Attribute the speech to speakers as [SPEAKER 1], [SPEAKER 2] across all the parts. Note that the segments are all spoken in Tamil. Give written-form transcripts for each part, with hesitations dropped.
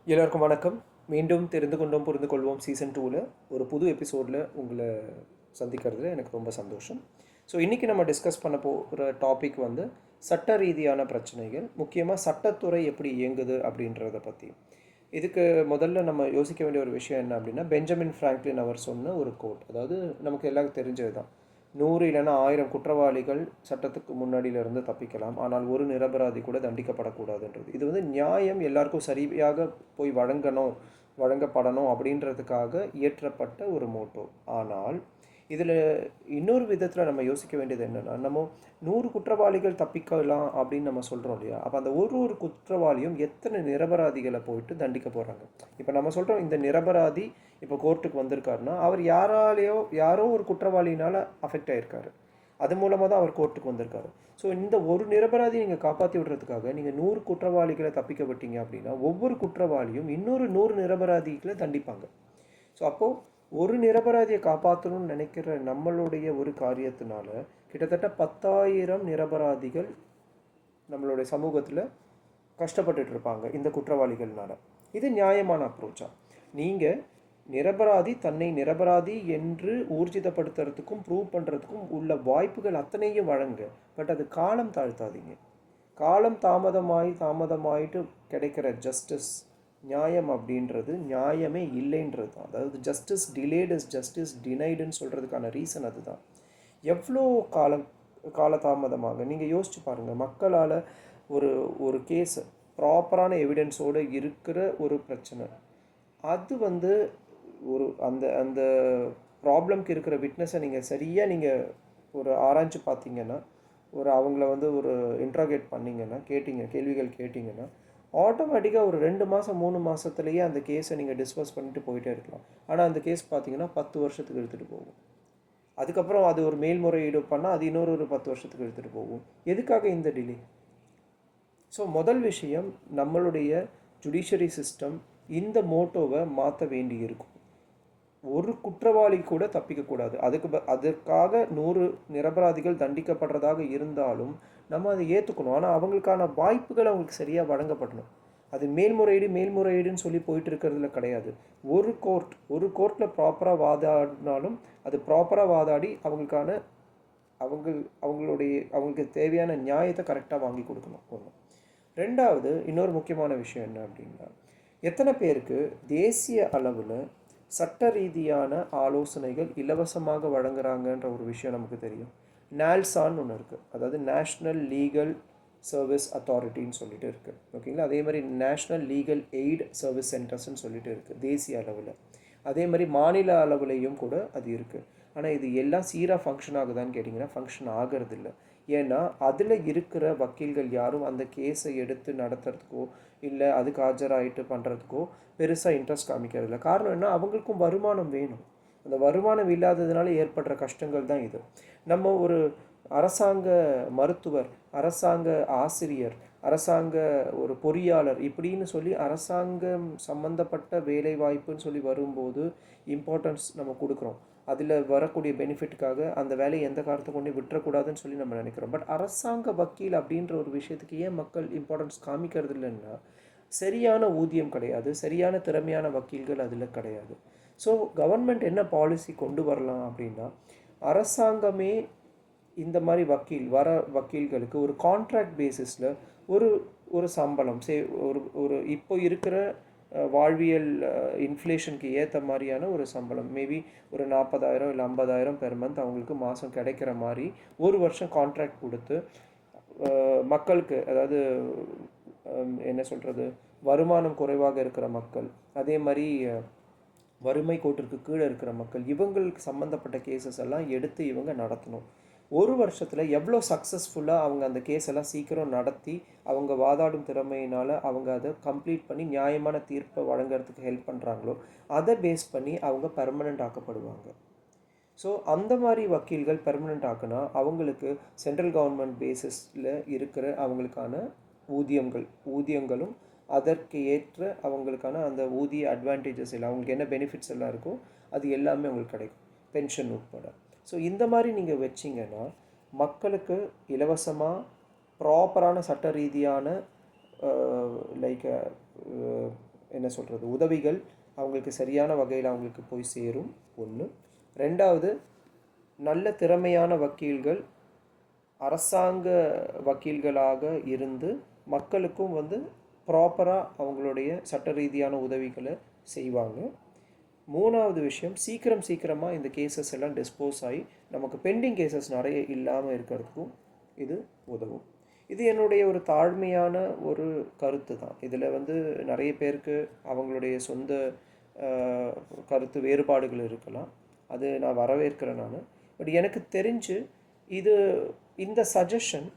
[SPEAKER 1] எல்லாருக்கும் வணக்கம். மீண்டும் தெரிந்து கொண்டோம் புரிந்து கொள்வோம் சீசன் 2ல் ஒரு புது எபிசோடில் உங்களை சந்திக்கிறதுல எனக்கு ரொம்ப சந்தோஷம். ஸோ இன்றைக்கி நம்ம டிஸ்கஸ் பண்ண போகிற டாபிக் வந்து சட்ட ரீதியான பிரச்சனைகள், முக்கியமாக சட்டத்துறை எப்படி இயங்குது அப்படின்றத பற்றி. இதுக்கு முதல்ல நம்ம யோசிக்க வேண்டிய ஒரு விஷயம் என்ன அப்படின்னா, பெஞ்சமின் ஃப்ராங்க்லின் அவர் சொன்ன ஒரு கோட். அதாவது நமக்கு எல்லாருக்கும் தெரிஞ்சது தான், 100 இல்லைன்னா 1000 குற்றவாளிகள் சட்டத்துக்கு முன்னாடியிலிருந்து தப்பிக்கலாம், ஆனால் ஒரு நிரபராதி கூட தண்டிக்கப்படக்கூடாதுன்றது. இது வந்து நியாயம் எல்லாருக்கும் சரியாக போய் வழங்கப்படணும் அப்படின்றதுக்காக இயற்றப்பட்ட ஒரு மோட்டோ. ஆனால் இதில் இன்னொரு விதத்தில் நம்ம யோசிக்க வேண்டியது என்னென்னா, நம்ம 100 குற்றவாளிகள் தப்பிக்கலாம் அப்படின்னு நம்ம சொல்கிறோம் இல்லையா? அப்போ அந்த ஒரு குற்றவாளியும் எத்தனை நிரபராதிகளை போயிட்டு தண்டிக்க போகிறாங்க? இப்போ நம்ம சொல்கிறோம் இந்த நிரபராதி இப்போ கோர்ட்டுக்கு வந்திருக்காருன்னா, அவர் யாரோ ஒரு குற்றவாளினால் அஃபெக்ட் ஆகிருக்காரு, அது மூலமாக தான் அவர் கோர்ட்டுக்கு வந்திருக்காரு. ஸோ இந்த ஒரு நிரபராதி நீங்கள் காப்பாற்றி விடுறதுக்காக நீங்கள் 100 குற்றவாளிகளை தப்பிக்க விட்டீங்க அப்படின்னா, ஒவ்வொரு குற்றவாளியும் இன்னொரு 100 நிரபராதிகளை தண்டிப்பாங்க. ஸோ அப்போது ஒரு நிரபராதியை காப்பாற்றணும்னு நினைக்கிற நம்மளுடைய ஒரு காரியத்தினால கிட்டத்தட்ட 10,000 நிரபராதிகள் நம்மளுடைய சமூகத்தில் கஷ்டப்பட்டுட்டு இருப்பாங்க இந்த குற்றவாளிகள்னால. இது நியாயமான அப்ரோச்சா? நீங்கள் நிரபராதி தன்னை நிரபராதி என்று ஊர்ஜிதப்படுத்துறதுக்கும் ப்ரூவ் பண்ணுறதுக்கும் உள்ள வாய்ப்புகள் அத்தனையும் வழங்க, பட் அது காலம் தாழ்த்தாதீங்க. காலம் தாமதமாயிட்டு கிடைக்கிற ஜஸ்டிஸ், நியாயம் அப்படின்றது நியாயமே இல்லைன்றது தான். அதாவது ஜஸ்டிஸ் டிலேட் இஸ் ஜஸ்டிஸ் டினைடுன்னு சொல்கிறதுக்கான ரீசன் அதுதான். எவ்வளோ காலதாமதமாக நீங்கள் யோசிச்சு பாருங்கள். மக்களால் ஒரு ஒரு கேஸ் ப்ராப்பரான எவிடன்ஸோடு இருக்கிற ஒரு பிரச்சனை, அது வந்து ஒரு அந்த அந்த ப்ராப்ளம்க்கு இருக்கிற விட்னஸை நீங்கள் சரியாக நீங்கள் ஒரு ஆராய்ச்சி பார்த்தீங்கன்னா, அவங்கள வந்து ஒரு இன்ட்ராகேட் பண்ணிங்கன்னா, கேள்விகள் கேட்டிங்கன்னா, ஆட்டோமேட்டிக்காக ஒரு 2 மாதம் 3 மாதத்துலேயே அந்த கேஸை நீங்கள் டிஸ்போஸ் பண்ணிட்டு போயிட்டே இருக்கலாம். ஆனால் அந்த கேஸ் பார்த்தீங்கன்னா 10 வருஷத்துக்கு எடுத்துகிட்டு போகும். அதுக்கப்புறம் அது ஒரு மேல்முறையீடு பண்ணால் அது இன்னொரு 10 வருஷத்துக்கு எடுத்துகிட்டு போகும். எதுக்காக இந்த டிலே? ஸோ முதல் விஷயம், நம்மளுடைய ஜுடிஷரி சிஸ்டம் இந்த மோட்டோவை மாற்ற வேண்டி இருக்கும். ஒரு குற்றவாளி கூட தப்பிக்கக்கூடாது. அதற்காக 100 நிரபராதிகள் தண்டிக்கப்படுறதாக இருந்தாலும் நம்ம அதை ஏற்றுக்கணும். ஆனால் அவங்களுக்கான வாய்ப்புகள் அவங்களுக்கு சரியாக வழங்கப்படணும். அது மேல்முறையீடுன்னு சொல்லி போயிட்டு இருக்கிறதுல கிடையாது. ஒரு கோர்ட்டில் ப்ராப்பராக வாதாடினாலும் அது ப்ராப்பராக வாதாடி அவங்களுக்கு தேவையான நியாயத்தை கரெக்டாக வாங்கி கொடுக்கணும். ஒன்று. ரெண்டாவது, இன்னொரு முக்கியமான விஷயம் என்ன அப்படின்னா, எத்தனை பேருக்கு தேசிய அளவில் சட்ட ரீதியான ஆலோசனைகள் இலவசமாக வழங்குறாங்கன்ற ஒரு விஷயம் நமக்கு தெரியும். நால்சான்னு ஒன்று இருக்குது, அதாவது நேஷ்னல் லீகல் சர்வீஸ் அத்தாரிட்டின்னு சொல்லிட்டு இருக்குது. ஓகேங்களா? அதே மாதிரி நேஷ்னல் லீகல் எய்ட் சர்வீஸ் சென்டர்ஸ்ன்னு சொல்லிட்டு இருக்குது தேசிய அளவில். அதே மாதிரி மாநில அளவுலேயும் கூட அது இருக்குது. ஆனால் இது எல்லாம் சீராக ஃபங்க்ஷன் ஆகுதான்னு கேட்டிங்கன்னா ஃபங்க்ஷன் ஆகிறதில்ல. ஏன்னா அதில் இருக்கிற வக்கீல்கள் யாரும் அந்த கேஸை எடுத்து நடத்துறதுக்கோ இல்லை அதுக்கு ஆஜராகிட்டு பண்ணுறதுக்கோ பெருசாக இன்ட்ரெஸ்ட் காமிக்கிறதில்ல. காரணம் என்ன? அவங்களுக்கும் வருமானம் வேணும். அந்த வருமானம் இல்லாததுனால ஏற்படுற கஷ்டங்கள் தான் இது. நம்ம ஒரு அரசாங்க மருத்துவர், அரசாங்க ஆசிரியர், அரசாங்க ஒரு பொறியாளர் இப்படின்னு சொல்லி அரசாங்கம் சம்மந்தப்பட்ட வேலை வாய்ப்புன்னு சொல்லி வரும்போது இம்பார்ட்டன்ஸ் நம்ம கொடுக்குறோம். அதில் வரக்கூடிய பெனிஃபிட்டுக்காக அந்த வேலையை எந்த காலத்தை கொண்டு விட்டுறக்கூடாதுன்னு சொல்லி நம்ம நினைக்கிறோம். பட் அரசாங்க வக்கீல் அப்படின்ற ஒரு விஷயத்துக்கு ஏன் மக்கள் இம்பார்ட்டன்ஸ் காமிக்கிறது இல்லைன்னா, சரியான ஊதியம் கிடையாது, சரியான திறமையான வக்கீல்கள் அதில் கிடையாது. ஸோ கவர்மெண்ட் என்ன பாலிசி கொண்டு வரலாம் அப்படின்னா, அரசாங்கமே இந்த மாதிரி வக்கீல்களுக்கு ஒரு கான்ட்ராக்ட் பேசிஸில் ஒரு சம்பளம் ஒரு இப்போ இருக்கிற வாழ்வியல் இன்ஃப்ளேஷனுக்கு ஏற்ற மாதிரியான ஒரு சம்பளம், மேபி ஒரு 40,000 இல்லை 50,000 பெர் மந்த் அவங்களுக்கு மாதம் கிடைக்கிற மாதிரி ஒரு வருஷம் கான்ட்ராக்ட் கொடுத்து மக்களுக்கு, அதாவது என்ன சொல்கிறது, வருமானம் குறைவாக இருக்கிற மக்கள், அதே மாதிரி வறுமை கோட்டிற்கு கீழே இருக்கிற மக்கள், இவங்களுக்கு சம்மந்தப்பட்ட கேசஸ் எல்லாம் எடுத்து இவங்க நடத்தணும். ஒரு வருஷத்தில் எவ்வளோ சக்ஸஸ்ஃபுல்லாக அவங்க அந்த கேஸ் எல்லாம் சீக்கிரம் நடத்தி அவங்க வாதாடும் திறமையினால் அவங்க அதை கம்ப்ளீட் பண்ணி நியாயமான தீர்ப்பை வழங்குறதுக்கு ஹெல்ப் பண்ணுறாங்களோ அதை பேஸ் பண்ணி அவங்க பெர்மனெண்ட் ஆக்கப்படுவாங்க. ஸோ அந்த மாதிரி வக்கீல்கள் பெர்மனெண்ட் ஆக்குனா அவங்களுக்கு சென்ட்ரல் கவர்மெண்ட் பேசிஸில் இருக்கிற அவங்களுக்கான ஊதியங்களும் அதற்கு ஏற்ற அவங்களுக்கான அந்த ஊதிய அட்வான்டேஜஸ் எல்லாம், அவங்களுக்கு என்ன பெனிஃபிட்ஸ் எல்லாம் இருக்கோ அது எல்லாமே அவங்களுக்கு கிடைக்கும், பென்ஷன் உட்பட. ஸோ இந்த மாதிரி நீங்கள் வச்சிங்கன்னா மக்களுக்கு ப்ராப்பரான சட்ட ரீதியான லைக் என்ன சொல்கிறது உதவிகள் அவங்களுக்கு சரியான வகையில் அவங்களுக்கு போய் சேரும். ஒன்று. ரெண்டாவது, நல்ல திறமையான வக்கீல்கள் அரசாங்க வக்கீல்களாக இருந்து மக்களுக்கும் ப்ராப்பராக அவங்களுடைய சட்ட ரீதியான உதவிகளை செய்வாங்க. மூணாவது விஷயம், சீக்கிரமாக இந்த கேசஸ் எல்லாம் டிஸ்போஸ் ஆகி நமக்கு பெண்டிங் கேசஸ் நிறைய இல்லாமல் இருக்கிறதுக்கும் இது உதவும். இது என்னுடைய ஒரு தாழ்மையான ஒரு கருத்து தான். இதில் நிறைய பேருக்கு அவங்களுடைய சொந்த கருத்து வேறுபாடுகள் இருக்கலாம். அது நான் வரவேற்கிறேன் நான். பட் எனக்கு தெரிஞ்சு இந்த சஜஷன்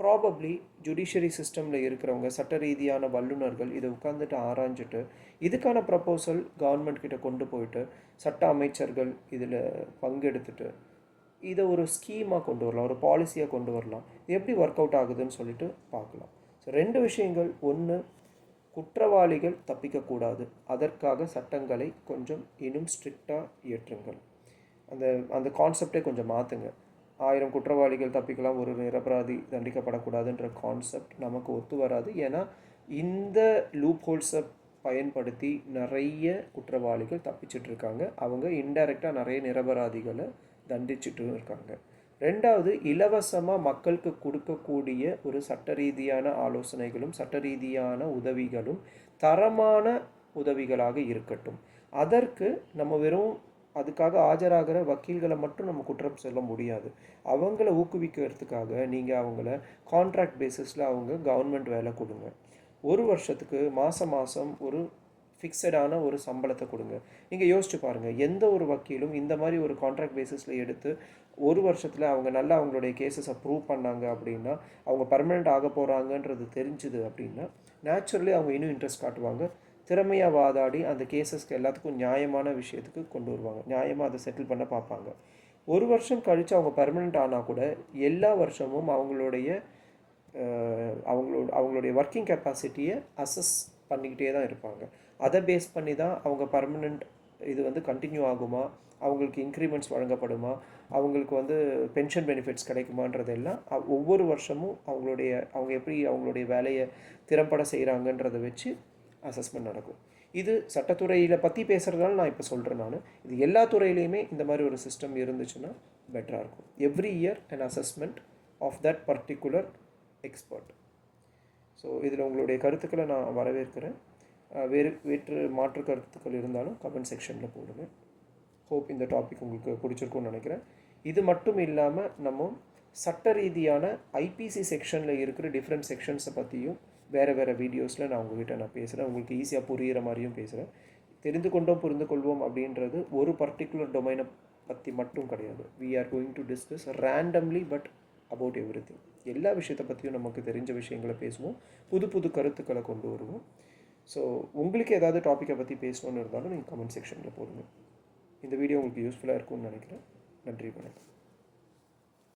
[SPEAKER 1] ப்ராபப்ளி ஜுடிஷியரி சிஸ்டமில் இருக்கிறவங்க சட்ட ரீதியான வல்லுநர்கள் இதை உட்காந்துட்டு ஆராய்ஞ்சிட்டு இதுக்கான ப்ரப்போசல் கவர்மெண்ட் கிட்ட கொண்டு போயிட்டு சட்ட அமைச்சர்கள் இதில் பங்கெடுத்துட்டு இதை ஒரு ஸ்கீமாக கொண்டு வரலாம், ஒரு பாலிசியாக கொண்டு வரலாம். இது எப்படி ஒர்க் அவுட் ஆகுதுன்னு சொல்லிட்டு பார்க்கலாம். ஸோ 2 விஷயங்கள். ஒன்று, குற்றவாளிகள் தப்பிக்கக்கூடாது, அதற்காக சட்டங்களை கொஞ்சம் இன்னும் ஸ்ட்ரிக்டாக இயற்றுங்கள். அந்த கான்செப்டை கொஞ்சம் மாற்றுங்க. 1000 குற்றவாளிகள் தப்பிக்கலாம், ஒரு நிரபராதி தண்டிக்கப்படக்கூடாதுன்ற கான்செப்ட் நமக்கு ஒத்து வராது. ஏன்னா இந்த லூப் ஹோல்ஸை பயன்படுத்தி நிறைய குற்றவாளிகள் தப்பிச்சிட்ருக்காங்க. அவங்க இன்டைரக்டாக நிறைய நிரபராதிகளை தண்டிச்சுட்டு இருக்காங்க. ரெண்டாவது, இலவசமாக மக்களுக்கு கொடுக்கக்கூடிய ஒரு சட்ட ரீதியான ஆலோசனைகளும் சட்ட ரீதியான உதவிகளும் தரமான உதவிகளாக இருக்கட்டும். அதற்கு நம்ம வெறும் அதுக்காக ஆஜராகிற வக்கீல்களை மட்டும் நம்ம குற்றம் சொல்ல முடியாது. அவங்கள ஊக்குவிக்கிறதுக்காக நீங்கள் அவங்கள கான்ட்ராக்ட் பேசிஸில் அவங்க கவர்மெண்ட் வேலை கொடுங்க. 1 வருஷத்துக்கு மாதம் ஒரு ஃபிக்ஸடான ஒரு சம்பளத்தை கொடுங்க. நீங்கள் யோசிச்சு பாருங்கள், எந்த ஒரு வக்கீலும் இந்த மாதிரி ஒரு கான்ட்ராக்ட் பேசிஸில் எடுத்து 1 வருஷத்தில் அவங்க நல்லா அவங்களுடைய கேஸஸை ப்ரூவ் பண்ணாங்க அப்படின்னா, அவங்க பர்மனெண்ட் ஆக போகிறாங்கன்றது தெரிஞ்சுது அப்படின்னா நேச்சுரலி அவங்க இன்னும் இன்ட்ரெஸ்ட் காட்டுவாங்க. திறமையாக வாதாடி அந்த கேஸஸ்க்கு எல்லாத்துக்கும் நியாயமான விஷயத்துக்கு கொண்டு வருவாங்க, நியாயமாக அதை செட்டில் பண்ண பார்ப்பாங்க. 1 வருஷம் கழித்து அவங்க பர்மனெண்ட் ஆனால் கூட எல்லா வருஷமும் அவங்களுடைய ஒர்க்கிங் கெப்பாசிட்டியை அசஸ் பண்ணிக்கிட்டே தான் இருப்பாங்க. அதை பேஸ் பண்ணி தான் அவங்க பர்மனெண்ட் இது கண்டினியூ ஆகுமா, அவங்களுக்கு இன்க்ரிமெண்ட்ஸ் வழங்கப்படுமா, அவங்களுக்கு பென்ஷன் பெனிஃபிட்ஸ் கிடைக்குமான்றதெல்லாம் ஒவ்வொரு வருஷமும் அவங்க எப்படி அவங்களுடைய வேலையை திறம்பட செய்கிறாங்கன்றதை வச்சு அசஸ்மெண்ட் நடக்கும். இது சட்டத்துறையில் பற்றி பேசுகிறதுனால நான் இப்போ சொல்கிறேன். இது எல்லா துறையிலையுமே இந்த மாதிரி ஒரு சிஸ்டம் இருந்துச்சுன்னா பெட்டராக இருக்கும். Every year an assessment of that particular expert. So இதில் உங்களுடைய கருத்துக்களை நான் வரவேற்கிறேன். வேற்று மாற்று கருத்துக்கள் இருந்தாலும் கமெண்ட் செக்ஷனில் போடுங்க. ஹோப் இந்த டாபிக் உங்களுக்கு பிடிச்சிருக்கும்னு நினைக்கிறேன். இது மட்டும் இல்லாமல் நம்ம சட்ட ரீதியான ஐபிசி செக்ஷனில் இருக்கிற டிஃப்ரெண்ட் செக்ஷன்ஸை பற்றியும் வேறு வீடியோஸில் நான் உங்கள்கிட்ட பேசுகிறேன். உங்களுக்கு ஈஸியாக புரிகிற மாதிரியும் பேசுகிறேன். தெரிந்து கொள்வோம் அப்படின்றது ஒரு பர்டிகுலர் டொமைனை பற்றி மட்டும் கிடையாது. We are going to discuss randomly but about everything. எல்லா விஷயத்தை பற்றியும் நமக்கு தெரிஞ்ச விஷயங்களை பேசுவோம், புது கருத்துக்களை கொண்டு வருவோம். ஸோ உங்களுக்கு ஏதாவது டாப்பிக்கை பற்றி பேசணுன்னு இருந்தாலும் நீங்கள் கமெண்ட் செக்ஷனில் போடுங்க. இந்த வீடியோ உங்களுக்கு யூஸ்ஃபுல்லாக இருக்கும்னு நினைக்கிறேன். நன்றி, வணக்கம்.